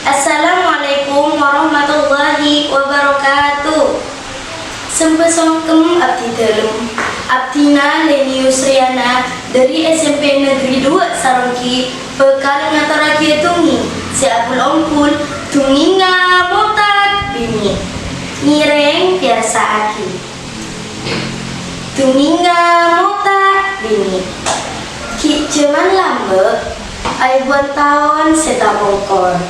Assalamualaikum warahmatullahi wabarakatuh. Sempesongkem abdi dalem Abdina Leni Yusriana dari SMP Negeri 2 Sarongki bekal ngaturake tungi si Abul Ompul tungi ngamotak bini ngireng biasa aki tungi ngamotak bini ki cuman lambe ay buat tahun seta bongkor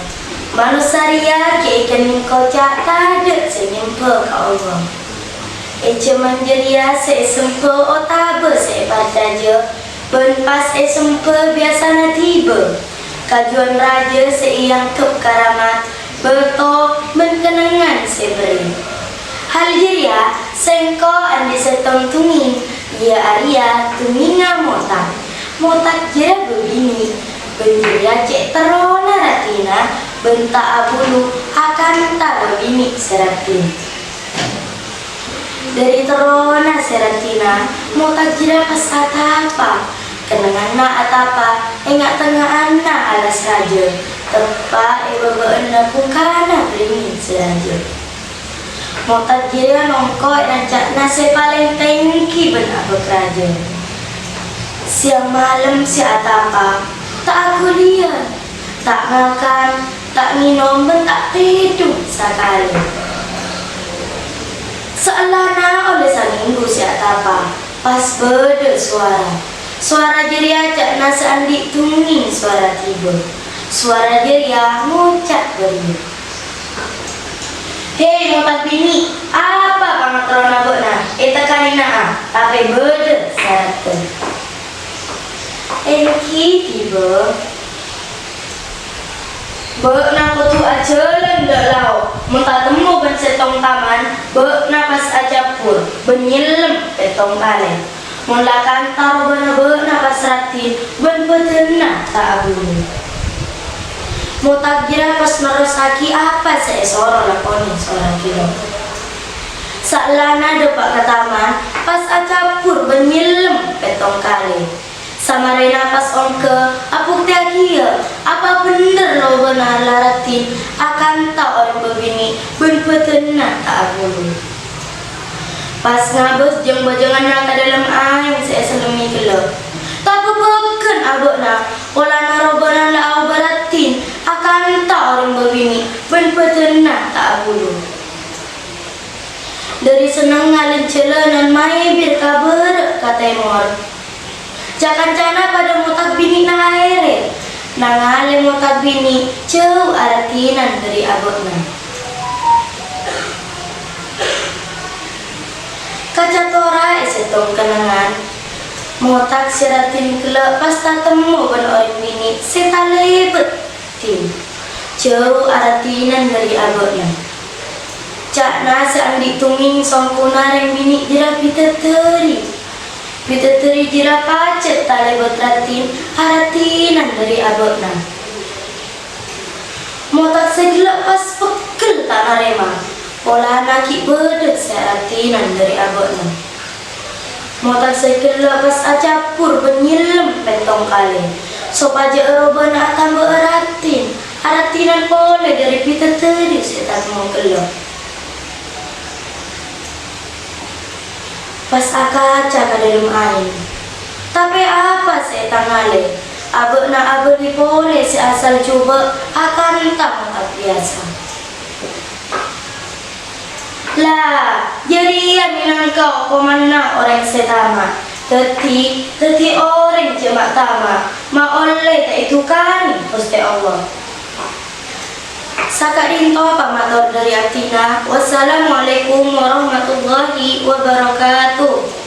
manusia ke ikan mingkocak tadet senyempe ka Allah cuman jeria sempe otabe separtaje ben pas sempe biasana tiba kajuan raja seiyang kep karamat beto menkenangan seberi hal jeria sengko andi setong tungin ya aria tunginga motak jera begini benjeria cek terona ratina bentak abulu akan tak bini seratin dari terona seratina mau tak jira pas atapa kenangan na atapa enggak tengah anak alas raja tepa bebeen kukana beringin seraja mau tak jira nongkoi rancak nase paling tengki ben abek raja siang malam si atapa tak aku lihat tak makan tak minum ben tak tidur sekali seelana oleh saminggu si atapa pas beda suara jeria cak nasa andi tunging suara tiba suara jeria ngucap beri hei motak bini apa pangatrona bona tekanina tapi beda sarate ki tiba bek na kutu ajalan dak lau muntah temu ben setong taman bek napas ajapur benyilem petong kale mula kantar ben bek napas ratin ben betena tak abuni mutak jira pas nerosaki apa seesoro lakoni seorang kilo saklana depak ke taman pas ajapur benyilem petong kale sama rena pas onke apuk teakia apa bener lo benar laratin akan tak orang begini ben petena tak abulu pas ngabes jeng bajangan nak ke dalam air saya selemi gelap tak beken abokna pola narobana lau baratin akan tak orang begini ben petena tak abulu dari senang ngalin celanan mai bir kabar kata mor jangan cana pada mutak bini na aere nangale mutak bini jauh artinan dari abotna kaca tora esetong kenangan mutak siratin kelak pas temu ben orang bini setalebet tim jauh artinan dari abotna cak nasa andi tunging songkunareng bini jerapi teteri Bideteri jira pacet tali betratin haratinan dari abotna motak segelap pas pekel tak narema pola naki bedek seratinan dari abotna motak segelap pas acapur benyilem pentong kali sopaja erobana tambah eratin haratinan pole dari bideteri setak mau gelap pas akaca ke dalam air tapi apa saya tangale abek na abek ni boleh si asal coba akan tak biasa lah jadi ya minang kau komana orang setama teti orang cemak tama ma oleh tak itu kan Gusti Allah Sakadinto pamator dari Atina. Wassalamualaikum warahmatullahi wabarakatuh.